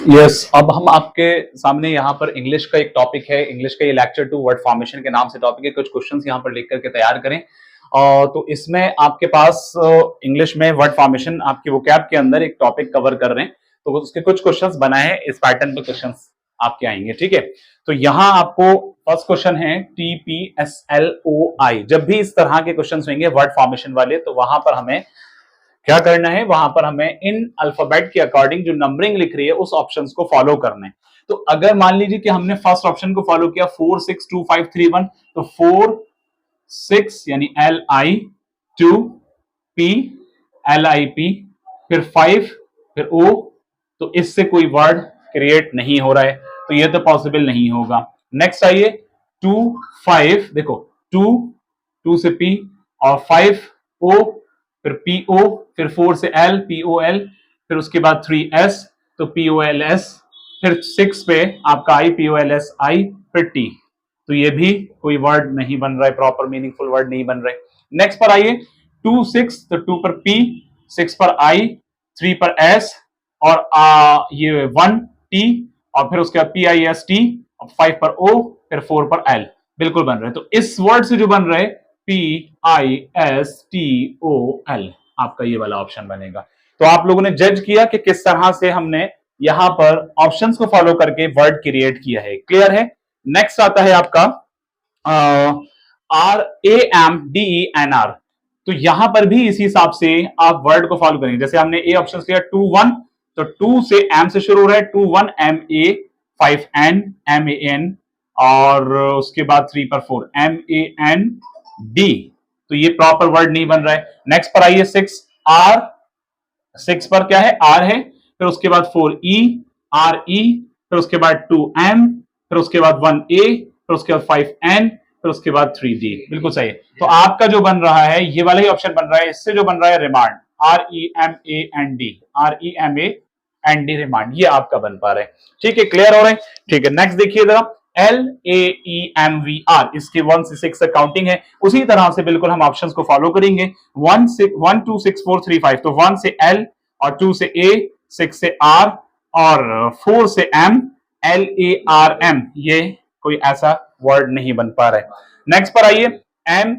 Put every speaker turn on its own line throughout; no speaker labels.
Yes अब हम आपके सामने यहाँ पर इंग्लिश का एक टॉपिक है, इंग्लिश का ये लेक्चर 2 वर्ड फॉर्मेशन के नाम से टॉपिक है। कुछ क्वेश्चंस यहाँ पर लिख करके तैयार करें। तो इसमें आपके पास इंग्लिश में वर्ड फॉर्मेशन आपकी वोकैब के अंदर एक टॉपिक कवर कर रहे हैं, तो उसके कुछ क्वेश्चंस बनाए हैं। इस पैटर्न पे क्वेश्चंस आपके आएंगे, ठीक है। तो यहाँ आपको फर्स्ट क्वेश्चन है TPSLOI। जब भी इस तरह के क्वेश्चन होंगे वर्ड फॉर्मेशन वाले, तो वहां पर हमें क्या करना है, वहां पर हमें इन अल्फाबेट के अकॉर्डिंग जो नंबरिंग लिख रही है उस ऑप्शंस को फॉलो करना है। तो अगर मान लीजिए कि हमने फर्स्ट ऑप्शन को फॉलो किया 4 6 2 5 3 1, तो 4 6 यानी LI, 2 P LIP, फिर 5 फिर O, तो इससे कोई वर्ड क्रिएट नहीं हो रहा है, तो ये तो पॉसिबल नहीं होगा। नेक्स्ट आइए 2 5, देखो 2 से P और 5 O, फिर PO, फिर 4 से L POL, फिर उसके बाद 3S तो POLS, फिर 6 पे आपका I POLSI, फिर T, तो ये भी कोई वर्ड नहीं बन रहा है, प्रॉपर मीनिंगफुल वर्ड नहीं बन रहे। नेक्स्ट पर आइए 2 6, तो 2 पर P, 6 पर I, 3 पर S और ये 1 T और फिर उसके बाद PIST, 5 पर O, फिर 4 पर L, बिल्कुल बन रहे हैं। तो इस वर्ड से जो बन रहे PISTOL, आपका ये वाला ऑप्शन बनेगा। तो आप लोगों ने जज किया कि किस तरह से हमने यहां पर ऑप्शंस को फॉलो करके वर्ड क्रिएट किया है, क्लियर है। नेक्स्ट आता है आपका RAMDENR। तो यहां पर भी इसी हिसाब से आप वर्ड को फॉलो करेंगे। जैसे हमने ए ऑप्शन लिया 2 1, तो 2 से एम से शुरू हो रहा है, 2 1 MA, 5 N MAN और उसके बाद 3 पर 4 MAND, तो ये प्रॉपर वर्ड नहीं बन रहा है। नेक्स्ट पर आइए 6 R, 6 पर क्या है, R है, फिर उसके बाद 4 E RE, फिर उसके बाद 2 M, फिर उसके बाद 1 A, फिर उसके बाद 5 N, फिर उसके बाद 3 D, बिल्कुल सही है। तो आपका जो बन रहा है ये वाला ही ऑप्शन बन रहा है। इससे जो बन रहा है रिमांड, REMAND, REMAND रिमांड, ये आपका बन पा रहा है, ठीक है, क्लियर हो रहा है, ठीक है। नेक्स्ट देखिए जरा LAEMVR, इसके 1 से 6 तक काउंटिंग है। उसी तरह से बिल्कुल हम ऑप्शंस को फॉलो करेंगे। 1 2 6 4 3 5, तो 1 से L और 2 से A, 6 से R और 4 से M, LARM, ये कोई ऐसा वर्ड नहीं बन पा रहा है। नेक्स्ट पर आइए M,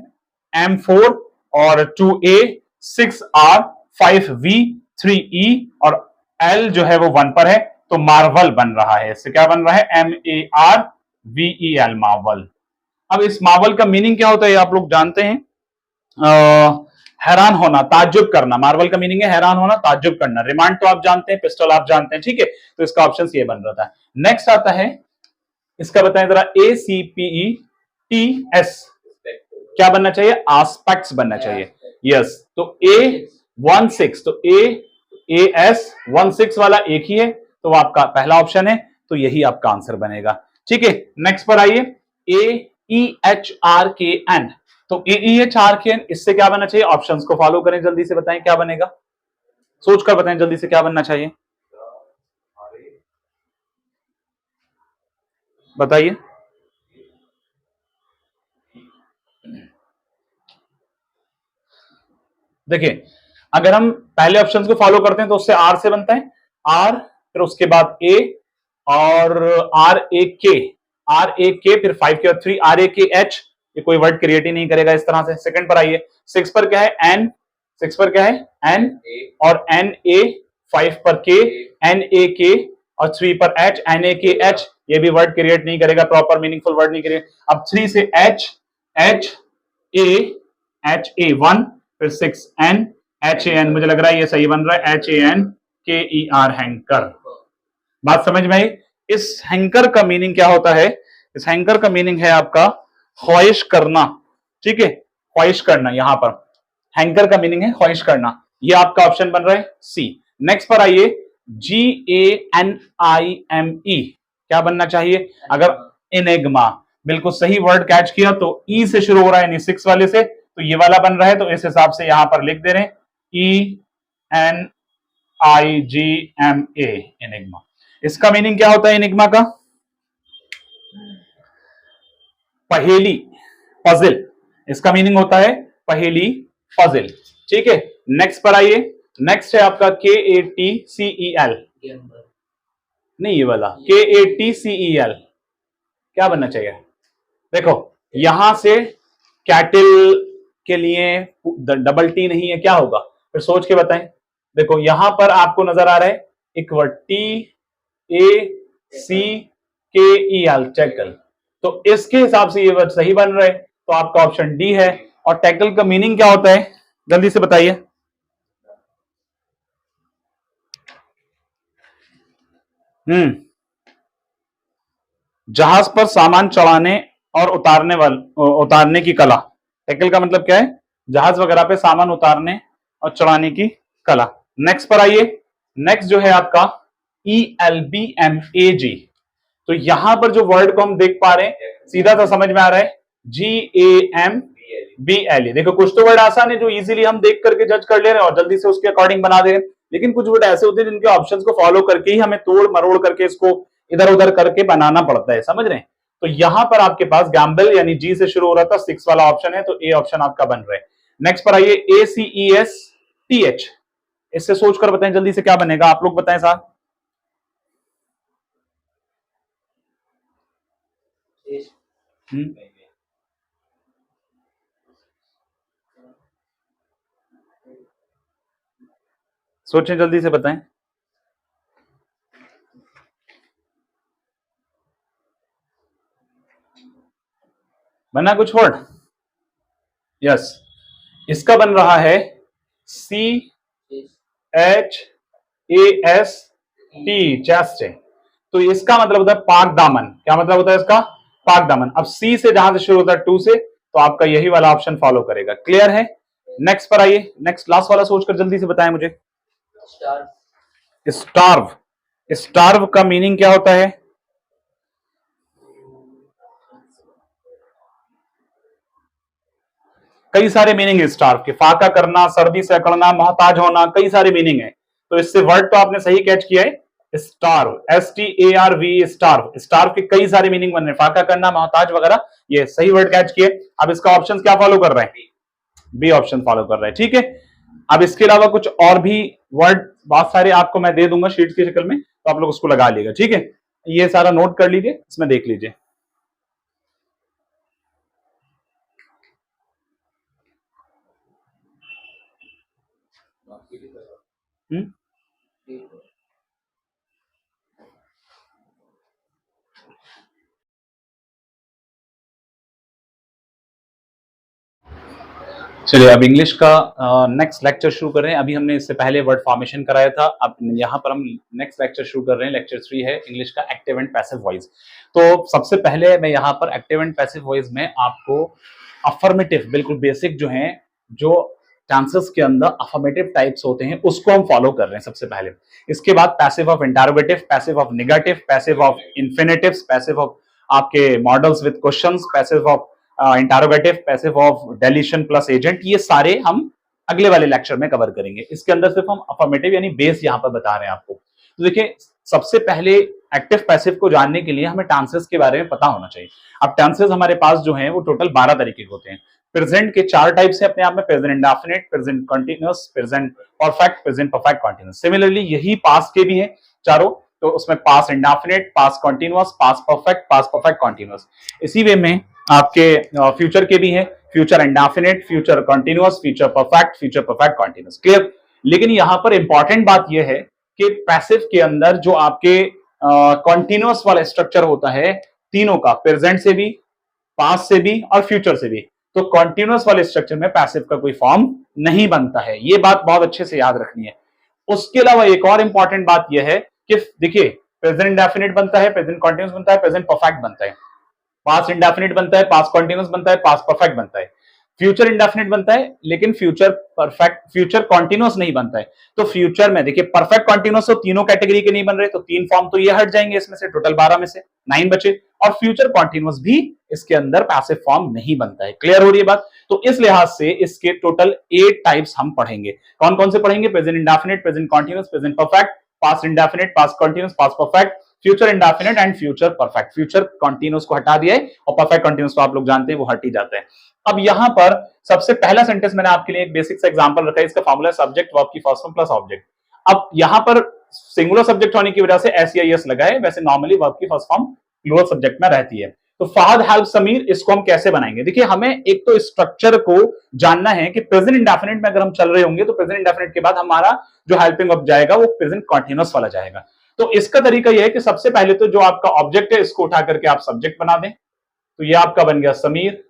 M4 और 2A, 6R, 5V, 3E और L जो है वो 1 पर है, तो मार्वल बन रहा है। इससे क्या बन रहा है, MARVEL, मार्वल। अब इस मार्वल का मीनिंग क्या होता है आप लोग जानते हैं, हैरान होना, ताज्जुब करना। मार्वल का मीनिंग है हैरान होना, ताज्जुब करना। रिमांड तो आप जानते हैं, पिस्टल आप जानते हैं, ठीक है। तो इसका ऑप्शन ये बन रहा था। नेक्स्ट आता है, इसका बताएं जरा, ACPETS क्या बनना चाहिए, एस्पेक्ट्स बनना चाहिए। यस, तो A16, तो AS16 वाला एक ही है, तो वो आपका पहला ऑप्शन है, तो यही आपका आंसर बनेगा, ठीक है। नेक्स्ट पर आइए AEHRKN, तो AEHRKN, इससे क्या बनना चाहिए, ऑप्शंस को फॉलो करें, जल्दी से बताएं क्या बनेगा, सोचकर बताएं जल्दी से क्या बनना चाहिए, बताइए। देखिए, अगर हम पहले ऑप्शंस को फॉलो करते हैं तो उससे आर से बनता है, आर, फिर उसके बाद ए और RAK, फिर 5 के बाद 3 RAKH, ये कोई वर्ड क्रिएट ही नहीं करेगा इस तरह से। सेकंड पर आइए, 6 पर क्या है N, 6 पर क्या है N और NA, 5 पर K NAK और 3 पर H NAKH, ये भी वर्ड क्रिएट नहीं करेगा, प्रॉपर मीनिंगफुल वर्ड नहीं क्रिएट। अब 3 से HA 1, फिर 6 N HAN, मुझे लग रहा है ये सही बन रहा है, HANKER, हैंकर। बात समझ में आई। इस हैंकर का मीनिंग क्या होता है, इस हैंकर का मीनिंग है आपका ख्वाहिश करना, ठीक है, ख्वाहिश करना। यहां पर हैंकर का मीनिंग है ख्वाहिश करना, ये आपका ऑप्शन बन रहा है सी। नेक्स्ट पर आइए GANIME, क्या बनना चाहिए, अगर इनेग्मा, बिल्कुल सही वर्ड कैच किया, तो ई से शुरू हो रहा है यानी 6 वाले से, तो ये वाला बन रहा है, तो इस हिसाब से यहां पर लिख दे रहे हैं ENIGMA, इनेग्मा। इसका मीनिंग क्या होता है इनिग्मा का, पहेली, पजल, इसका मीनिंग होता है पहेली, पजल, ठीक है। नेक्स्ट पर आइए, नेक्स्ट है आपका KATCEL, नहीं ये वाला KATCEL क्या बनना चाहिए? देखो यहां से कैटल के लिए डबल टी नहीं है, क्या होगा फिर सोच के बताएं। देखो यहां पर आपको नजर आ रहा है एक वर्ड TACKEL टैकल, तो इसके हिसाब से ये वर्ड सही बन रहा है, तो आपका ऑप्शन डी है। और टैकल का मीनिंग क्या होता है जल्दी से बताइए। जहाज पर सामान चढ़ाने और उतारने की कला। टैकल का मतलब क्या है? जहाज वगैरह पे सामान उतारने और चढ़ाने की कला। नेक्स्ट पर आइए। नेक्स्ट जो है आपका ELBMAG। तो यहां पर जो वर्ड को हम देख पा रहे हैं सीधा सा समझ में आ रहा है GAMBLE। देखो कुछ तो वर्ड आसान है जो इजीली हम देख करके जज कर ले रहे हैं और जल्दी से उसके अकॉर्डिंग बना दे रहे हैं, लेकिन कुछ वर्ड ऐसे होते हैं जिनके ऑप्शंस को फॉलो करके ही हमें तोड़ मरोड़ करके इसको इधर उधर करके बनाना पड़ता है, समझ रहे हैं। तो यहां पर आपके पास गैम्बल यानी जी से शुरू हो रहा था, 6 वाला ऑप्शन है, तो ए ऑप्शन आपका बन रहा है। नेक्स्ट पर आइए ACESTH। इससे सोचकर बताएं जल्दी से क्या बनेगा, आप लोग बताएं साहब। सोचें जल्दी से बताएं। बना कुछ वर्ड? यस, इसका बन रहा है CHAST, चेस्ट। तो इसका मतलब होता है पाक दामन। क्या मतलब होता है इसका? पाक दामन। अब सी से जहां से शुरू होता है टू से, तो आपका यही वाला ऑप्शन फॉलो करेगा। क्लियर है? नेक्स्ट पर आइए। नेक्स्ट लास्ट वाला सोचकर जल्दी से बताएं मुझे। स्टार्व। स्टार्व का मीनिंग क्या होता है? कई सारे मीनिंग है स्टार्व के। फाका करना, सर्दी से अकड़ना, मोहताज होना, कई सारे मीनिंग है। तो इससे वर्ड तो आपने सही कैच किया है, स्टार्व, STARV, स्टार्व। स्टार्व के कई सारे मीनिंग बन रहे हैं, फाका करना, मोहताज वगैरह, ये सही वर्ड कैच किए। अब इसका ऑप्शन क्या फॉलो कर रहे हैं? बी ऑप्शन फॉलो कर रहे हैं, ठीक है। अब इसके अलावा कुछ और भी वर्ड बहुत सारे आपको मैं दे दूंगा शीट की शक्ल में, तो आप लोग उसको लगा लीजिएगा, ठीक है। ये सारा नोट कर लीजिए, इसमें देख लीजिए। चलिए अब इंग्लिश का नेक्स्ट लेक्चर शुरू कर रहे हैं। अभी हमने इससे पहले वर्ड फॉर्मेशन कराया था, अब यहाँ पर हम नेक्स्ट लेक्चर शुरू कर रहे हैं। लेक्चर 3 है इंग्लिश का एक्टिव एंड पैसिव वॉइस। तो सबसे पहले मैं यहाँ पर एक्टिव एंड पैसिव वॉइस में आपको अफर्मेटिव, बिल्कुल बेसिक जो है, जो चांसेस के अंदर अफर्मेटिव टाइप्स होते हैं उसको हम फॉलो कर रहे हैं सबसे पहले। इसके बाद passive of interrogative, passive of negative, passive of infinitives, passive of आपके modals with questions, passive of interrogative, passive of deletion plus agent, ये सारे हम अगले वाले लेक्चर में कवर करेंगे। इसके अंदर सिर्फ हम अफर्मेटिव यानी बेस यहां पर बता रहे हैं आपको। तो देखिए सबसे पहले एक्टिव पैसिव को जानने के लिए हमें टेंसेस के बारे में पता होना चाहिए। अब टेंसेस हमारे पास जो है वो टोटल 12 तरीके के होते हैं। प्रेजेंट के 4 टाइप्स है अपने आप में, present indefinite, present continuous, present perfect, present perfect continuous. Similarly यही पास्ट के भी हैं चारों, तो उसमें past indefinite, past continuous, past perfect continuous. इसी वे में आपके फ्यूचर के भी हैं, future indefinite, future continuous, future perfect continuous. Clear? लेकिन यहां पर इंपॉर्टेंट बात यह है कि पैसिव के अंदर जो आपके कंटीन्यूअस वाला स्ट्रक्चर होता है तीनों का, प्रेजेंट से भी, पास्ट से भी और फ्यूचर से भी, तो कंटीन्यूअस वाले स्ट्रक्चर में पैसिव का कोई फॉर्म नहीं बनता है। ये बात बहुत अच्छे से याद रखनी है। उसके अलावा एक और इंपॉर्टेंट बात यह है कि देखिए प्रेजेंट इंडेफिनिट बनता है, प्रेजेंट कंटीन्यूअस बनता है, प्रेजेंट परफेक्ट बनता है, पास्ट इंडेफिनिट बनता है, पास्ट कंटीन्यूअस बनता है, पास्ट परफेक्ट बनता है, फ्यूचर इंडेफिनिट बनता है लेकिन फ्यूचर कंटीन्यूअस नहीं बनता है। तो फ्यूचर में देखिए परफेक्ट कंटीन्यूअस तो तीनों कैटेगरी के नहीं बन रहे, तो 3 फॉर्म तो ये हट जाएंगे इसमें से, टोटल 12 में से 9 बचे, और फ्यूचर कंटीन्यूअस भी इसके अंदर पैसिव फॉर्म नहीं बनता है। क्लियर हो रही है बात? तो इस लिहाज से इसके टोटल 8 टाइप्स हम पढ़ेंगे। कौन कौन से पढ़ेंगे? Present indefinite, present continuous, present perfect, past indefinite, past continuous, past perfect, future indefinite and future perfect. Future continuous को हटा दिया है और परफेक्ट कंटीन्यूअस तो आप लोग जानते हैं वो हट ही जाता है। अब यहां पर सबसे पहला सेंटेंस मैंने आपके लिए एक बेसिक सा एग्जांपल रखा है, इसका फॉर्मूला सब्जेक्ट वर्ब की फर्स्ट फॉर्म प्लस ऑब्जेक्ट। अब यहां पर सिंगुलर सब्जेक्ट होने की वजह से एसईआईएस लगा है, वैसे नॉर्मली वर्ब की फर्स्ट फॉर्म प्लूरल सब्जेक्ट में रहती है। तो फहद हेल्प समीर, इसको हम कैसे बनाएंगे? देखिए हमें एक तो स्ट्रक्चर को जानना है कि प्रेजेंट इंडेफिनिट में अगर हम चल रहे होंगे तो प्रेजेंट इंडेफिनिट के बाद हमारा जो हेल्पिंग वर्ब जाएगा वो प्रेजेंट कंटीन्यूअस वाला जाएगा। तो इसका तरीका यह है कि सबसे पहले तो जो आपका ऑब्जेक्ट है इसको उठा करके आप सब्जेक्ट बना दें, तो ये आपका बन गया समीर।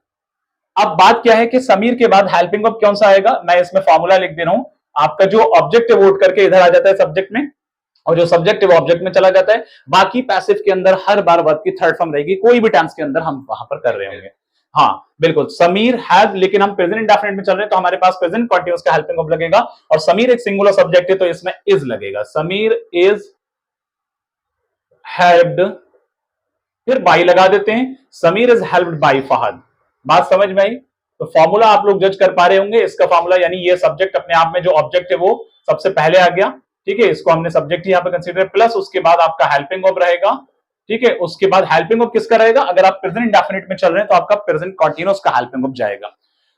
अब बात क्या है कि समीर के बाद हेल्पिंग वर्ब कौन सा आएगा, मैं इसमें फॉर्मूला लिख दे रहा हूं। आपका जो ऑब्जेक्ट है वो उठ करके इधर आ जाता है सब्जेक्ट में, और जो सब्जेक्ट है वो ऑब्जेक्ट में चला जाता है। बाकी पैसिव के अंदर हर बार वर्ब की थर्ड फॉर्म रहेगी, कोई भी टेंस के अंदर हम वहां पर कर रहे होंगे। हाँ बिल्कुल, समीर हैव, लेकिन हम प्रेजेंट इंडेफिनिट में चल रहे हैं तो हमारे पास प्रेजेंट कंटीन्यूअस का हेल्पिंग वर्ब लगेगा, और समीर एक सिंगुलर सब्जेक्ट है तो इसमें इज लगेगा, समीर इज हेल्प्ड। फिर बाई लगा देते हैं, Sameer is helped by Fahad. बात समझ में आई? तो फॉर्मूला आप लोग जज कर पा रहे होंगे इसका फॉर्मूला, यानी ये सब्जेक्ट अपने आप में जो ऑब्जेक्ट है वो सबसे पहले आ गया, ठीक है, इसको हमने सब्जेक्ट यहां पे कंसीडर, प्लस उसके बाद आपका हेल्पिंग वर्ब रहेगा, ठीक है, उसके बाद हेल्पिंग वर्ब किसका रहेगा, अगर आप प्रेजेंट इंडेफिनिट में चल रहे हैं तो आपका प्रेजेंट कंटीन्यूअस का हेल्पिंग वर्ब जाएगा।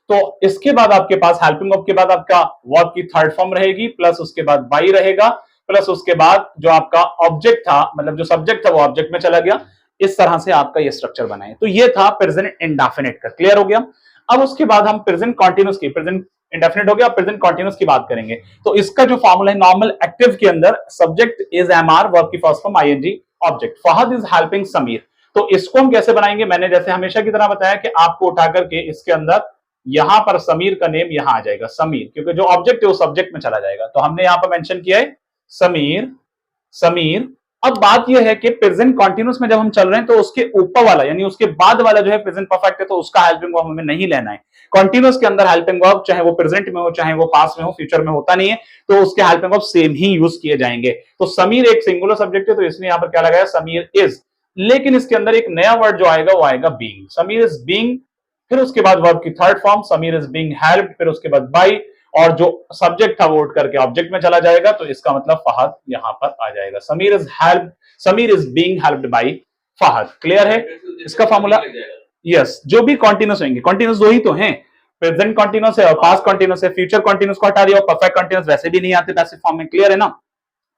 तो इसके बाद आपके पास हेल्पिंग वर्ब के बाद आपका वर्ब की थर्ड फॉर्म रहेगी, प्लस उसके बाद बाई रहेगा, प्लस उसके बाद जो आपका ऑब्जेक्ट था, मतलब जो सब्जेक्ट था वो ऑब्जेक्ट में चला गया। इस तरह से आपका ये स्ट्रक्चर बना है। तो ये था प्रेजेंट इंडेफिनिट का, क्लियर हो गया? अब उसके बाद हम प्रेजेंट कंटीन्यूअस की, प्रेजेंट इंडेफिनिट हो गया, प्रेजेंट कंटीन्यूअस की बात करेंगे। तो इसका जो फॉर्मूला है नॉर्मल एक्टिव के अंदर, सब्जेक्ट इज एमआर, वर्ब की first form ING, object Fahad is helping Sameer. तो इसको हम कैसे बनाएंगे? मैंने जैसे हमेशा की तरह बताया कि आपको उठा करके इसके अंदर यहां पर समीर का नेम यहां आ जाएगा समीर, क्योंकि जो ऑब्जेक्ट है वो सब्जेक्ट में चला जाएगा। तो हमने यहां पर मेंशन किया है समीर, समीर। अब बात यह है कि प्रेजेंट कंटीन्यूअस में जब हम चल रहे हैं तो उसके ऊपर वाला यानी उसके बाद वाला जो है प्रेजेंट परफेक्ट है, तो उसका हेल्पिंग वर्ब हमें नहीं लेना है। कंटीन्यूअस के अंदर हेल्पिंग वर्ब चाहे वो प्रेजेंट में हो, चाहे वो पास में हो, फ्यूचर में होता नहीं है, तो उसके हेल्पिंग वर्ब सेम ही यूज किए जाएंगे। तो समीर एक सिंगुलर सब्जेक्ट है तो इसने यहां पर क्या लगाया, समीर इज, लेकिन इसके अंदर एक नया वर्ड जो आएगा वो आएगा बीइंग, समीर इज बीइंग। फिर उसके बाद वर्ब की third form Sameer is being helped, फिर उसके बाद बाय, और जो सब्जेक्ट था वो उठ करके ऑब्जेक्ट में चला जाएगा, तो इसका मतलब फहद यहां पर आ जाएगा, Sameer is helped, Sameer is being helped by Fahad. Clear है इसका फॉर्मूला? यस, जो भी कंटीन्यूअस होंगे, कंटीन्यूअस दो ही तो हैं, प्रेजेंट कंटीन्यूअस है और पास्ट कंटीन्यूअस है, फ्यूचर कंटीन्यूअस को हटा दिया और परफेक्ट कंटीन्यूअस वैसे भी नहीं आते पैसिव फॉर्म में, क्लियर है ना?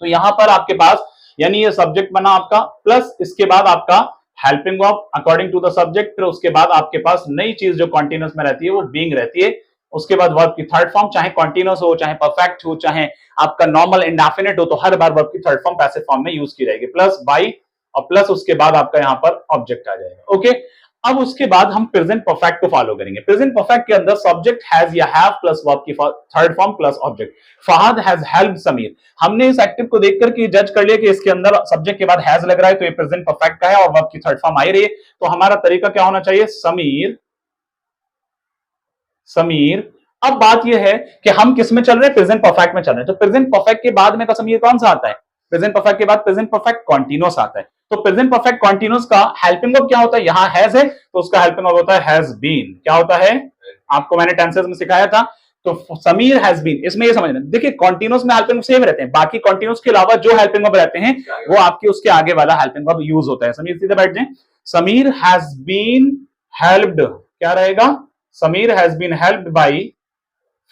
तो यहां पर आपके पास यानी ये सब्जेक्ट बना आपका, प्लस इसके बाद आपका helping verb according to the subject, फिर उसके बाद आपके पास नई चीज जो कंटीन्यूअस में रहती है वो बीइंग रहती है। उसके बाद वर्ब की थर्ड फॉर्म चाहे कंटीन्यूअस हो, चाहे परफेक्ट हो, चाहे आपका नॉर्मल इंडेफिनिट हो, तो हर बार वर्ब की थर्ड फॉर्म पैसिव फॉर्म में यूज की जाएगी, प्लस बाय, और प्लस उसके बाद आपका यहां पर ऑब्जेक्ट आ जाएगा। ओके, अब उसके बाद हम प्रेजेंट परफेक्ट को फॉलो करेंगे। प्रेजेंट परफेक्ट के अंदर सब्जेक्ट हैज या हैव प्लस वर्ब की third form plus object, Fahad has helped Sameer. हमने इस एक्टिव को देखकर के जज कर लिया कि इसके अंदर सब्जेक्ट के बाद हैज लग रहा है तो ये प्रेजेंट परफेक्ट का है और वर्ब की थर्ड फॉर्म आ रही है, तो हमारा तरीका क्या होना चाहिए, समीर, समीर। अब बात यह है कि हम किस में चल रहे हैं, प्रेजेंट परफेक्ट में चल रहे हैं, तो प्रेजेंट परफेक्ट के बाद में का समीर कौन सा आता है, प्रेजेंट परफेक्ट के बाद प्रेजेंट परफेक्ट कंटीन्यूअस आता है। तो प्रेजेंट परफेक्ट कंटीन्यूअस का हेल्पिंग वर्ब क्या होता है, यहां हैज है तो उसका हेल्पिंग वर्ब होता है हैज बीन। क्या होता है, आपको मैंने टेंसेस में सिखाया था। तो समीर हैज बीन, इसमें ये समझना, देखिए कंटीन्यूअस में हेल्पिंग सेम रहते हैं, बाकी कंटीन्यूअस के अलावा जो हेल्पिंग वर्ब रहते हैं वो आपके उसके आगे वाला हेल्पिंग वर्ब यूज होता है। समीर सीधे बैठ जाए, समीर हैज बीन हेल्प्ड, क्या रहेगा, Sameer has been helped by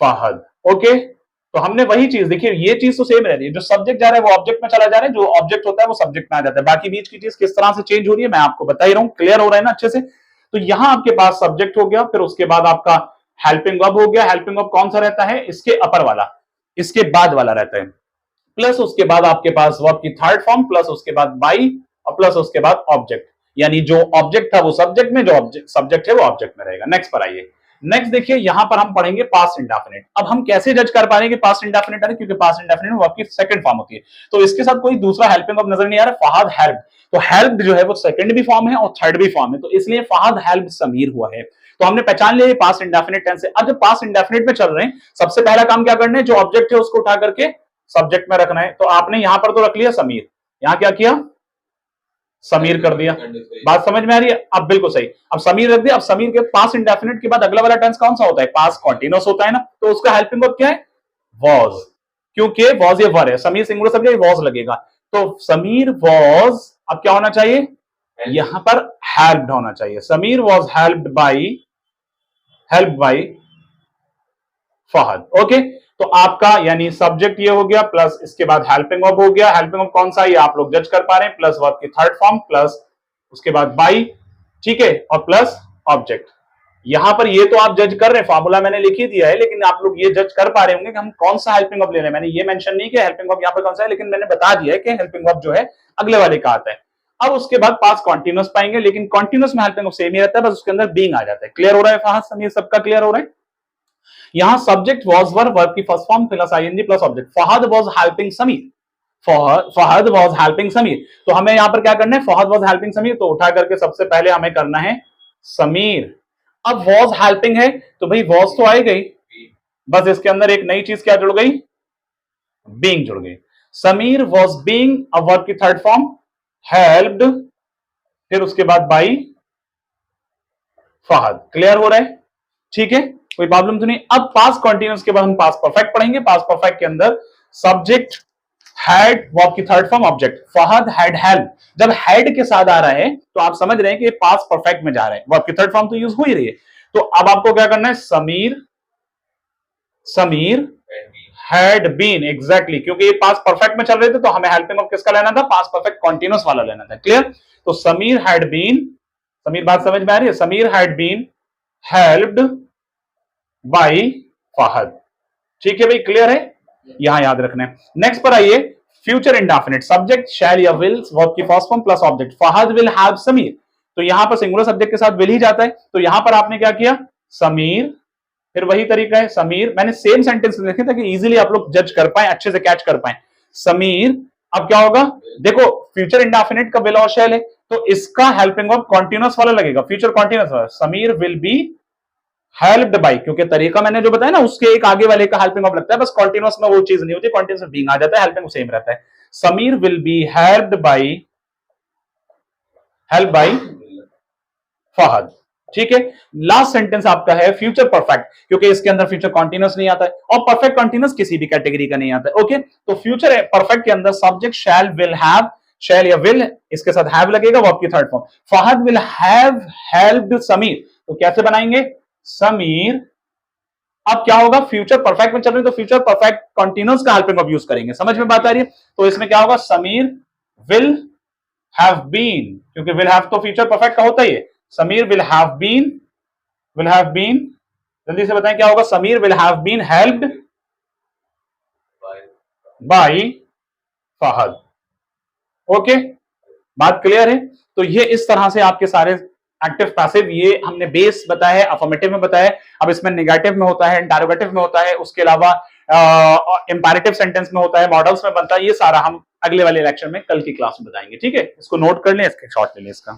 Fahad. Okay, तो हमने वही चीज देखिए, ये चीज तो सेम रह रही है, जो सब्जेक्ट जा रहा है वो ऑब्जेक्ट में चला जा रहा है, जो ऑब्जेक्ट होता है वो सब्जेक्ट में आ जाता है, बाकी बीच की चीज किस तरह से चेंज हो रही है मैं आपको बता ही रहा हूं, क्लियर हो रहा है ना अच्छे से? तो यहां आपके पास सब्जेक्ट हो गया, फिर उसके बाद आपका हेल्पिंग वर्ब हो गया, हेल्पिंग वर्ब कौन सा रहता है, इसके अपर वाला, इसके बाद वाला रहता है, प्लस उसके बाद आपके पास वर्ब की थर्ड फॉर्म, प्लस उसके बाद बाई, और प्लस उसके बाद ऑब्जेक्ट, यानी जो ऑब्जेक्ट था वो सब्जेक्ट में, जो सब्जेक्ट है वो ऑब्जेक्ट में रहेगा। नेक्स्ट पर आइए, नेक्स्ट देखिए यहां पर हम पढ़ेंगे पास्ट इंडेफिनिट। अब हम कैसे जज कर पा रहे हैं कि पास्ट इंडेफिनिट है, क्योंकि पास्ट इंडेफिनिट में वर्ब की सेकंड फॉर्म होती है, तो इसके साथ कोई दूसरा हेल्पिंग वर्ब नजर नहीं आ रहा, फहद हेल्प, तो हेल्प जो है वो सेकंड भी फॉर्म है और थर्ड भी फॉर्म है, तो इसलिए फहद हेल्प समीर हुआ है। तो हमने पहचान लिया पास्ट इंडेफिनिट टेंस है। अब जब पास्ट इंडेफिनिट में चल रहे हैं, सबसे पहला काम क्या करना है, जो ऑब्जेक्ट है उसको उठा करके सब्जेक्ट में रखना है। तो आपने यहां पर तो रख लिया समीर, यहां क्या किया, समीर कर दिया। बात समझ में आ रही है? अब बिल्कुल सही, अब समीर रख दिया। अब समीर के पास इंडेफिनिट के बाद अगला वाला टेंस कौन सा होता है, पास कंटीन्यूअस होता है ना, तो उसका हेल्पिंग वर्ब क्या है, वाज, क्योंकि वाज ये वर्ब है, समीर सिंगुलर सब्जेक्ट वाज लगेगा, तो समीर वाज, अब क्या होना चाहिए, यहां पर हेल्प्ड होना चाहिए, Sameer was helped by Fahad. Okay, तो आपका यानी सब्जेक्ट ये हो गया प्लस इसके बाद हेल्पिंग वर्ब हो गया। हेल्पिंग वर्ब कौन सा ये आप लोग जज कर पा रहे हैं, प्लस वर्ब की थर्ड फॉर्म प्लस उसके बाद बाई, ठीक है, और प्लस ऑब्जेक्ट। यहां पर ये तो आप जज कर रहे हैं, फॉर्मूला मैंने लिख ही दिया है, लेकिन आप लोग ये जज कर पा रहे होंगे कि हम कौन सा हेल्पिंग वर्ब ले रहे हैं। मैंने ये मेंशन नहीं किया हेल्पिंग वर्ब यहां पर कौन सा है, लेकिन मैंने बता दिया है कि हेल्पिंग वर्ब जो है अगले वाले का आता है। अब उसके बाद पास्ट कॉन्टिन्यूस पाएंगे, लेकिन कॉन्टिन्यूस में हेल्पिंग वर्ब सेम ही रहता है, बस उसके अंदर बीइंग आ जाता है। क्लियर हो रहा है फहद समीर, सबका क्लियर हो रहा है? यहां सब्जेक्ट वाज वर्ब की first form plus ING plus object. Fahad was helping Sameer, Fahad was helping Sameer. तो हमें यहां पर क्या करना है, फहद वाज हेल्पिंग समीर, तो उठा करके सबसे पहले हमें करना है समीर। अब वाज हेल्पिंग है तो भाई वाज तो आई गई, बस इसके अंदर एक नई चीज क्या जुड़ गई, बीइंग जुड़ गई। समीर वाज बीइंग, अब वर्ब की थर्ड फॉर्म हेल्प्ड, फिर उसके बाद बाई फहद। क्लियर हो रहा है? ठीक है, कोई प्रॉब्लम तो नहीं। अब पास्ट कॉन्टिन्यूस के बाद हम पास्ट परफेक्ट पढ़ेंगे। पास्ट परफेक्ट के अंदर सब्जेक्ट हैड, वर्ब की third form object. Fahad had help, जब हैड के साथ आ रहा है तो आप समझ रहे हैं कि पास्ट परफेक्ट में जा रहे हैं, वर्ब की थर्ड फॉर्म तो यूज हो ही रही है। तो अब आपको क्या करना है, समीर हैड बीन, एग्जैक्टली, क्योंकि ये पास्ट परफेक्ट में चल रहे थे तो हमें हेल्पिंग वर्ब किसका लेना था, पास्ट परफेक्ट कॉन्टिन्यूस वाला लेना था। क्लियर? तो समीर हैड बीन, समीर बात समझ में आ रही है, Sameer had been helped by Fahad. ठीक है भाई, क्लियर है? यहां याद रखना है। नेक्स्ट पर आइए, फ्यूचर इंडेफिनिट, सब्जेक्ट शैल या विल, वर्ब की first form plus object. Fahad will have Sameer, तो यहां पर सिंगुलर सब्जेक्ट के साथ विल ही जाता है, तो यहां पर आपने क्या किया, समीर, फिर वही तरीका है समीर। मैंने सेम सेंटेंस लिखे ताकि इजीली आप लोग जज कर पाए, अच्छे से कैच कर पाए। समीर, अब क्या होगा, देखो फ्यूचर इंडेफिनिट का विल और शैल है, तो इसका हेल्पिंग वर्ब कॉन्टिन्यूस वाला लगेगा, फ्यूचर कॉन्टिन्यूस वाला। Sameer will be helped by, क्योंकि तरीका मैंने जो बताया ना उसके एक आगे वाले का हेल्पिंग वर्ब लगता है, बस कॉन्टिन्यूस में वो चीज नहीं होती, कॉन्टिन्यूस में बीइंग आ जाता है, हेल्पिंग सेम रहता है। Sameer will be helped by Fahad. ठीक है, लास्ट सेंटेंस आपका है फ्यूचर परफेक्ट, क्योंकि इसके अंदर फ्यूचर कॉन्टिन्यूस नहीं आता है और परफेक्ट कॉन्टिन्यूस किसी भी कैटेगरी का नहीं आता है। ओके, तो फ्यूचर परफेक्ट के अंदर subject shall will have, shall या विल इसके साथ हैव लगेगा, वर्ब की third form. Fahad will have helped Sameer, तो कैसे बनाएंगे, समीर, अब क्या होगा, फ्यूचर परफेक्ट में चल रही है तो फ्यूचर परफेक्ट कॉन्टिन्यूस का हेल्पिंग वर्ब यूज करेंगे। समझ में बात आ रही है? तो इसमें क्या होगा, समीर विल हैव बीन, क्योंकि विल हैव तो फ्यूचर परफेक्ट का होता ही है। समीर विल हैव बीन, जल्दी से बताएं क्या होगा, Sameer will have been helped by Fahad. Okay, बात क्लियर है? तो ये इस तरह से आपके सारे एक्टिव पैसिव, ये हमने बेस बताया है, अफर्मेटिव में बताया है, अब इसमें नेगेटिव में होता है, इंटरोगेटिव में होता है, उसके अलावा इंपेरेटिव सेंटेंस में होता है, मॉडल्स में बनता है, ये सारा हम अगले वाले लेक्चर में कल की क्लास में बताएंगे। ठीक है, इसको नोट कर लें, इसके शॉर्ट ले लें इसका।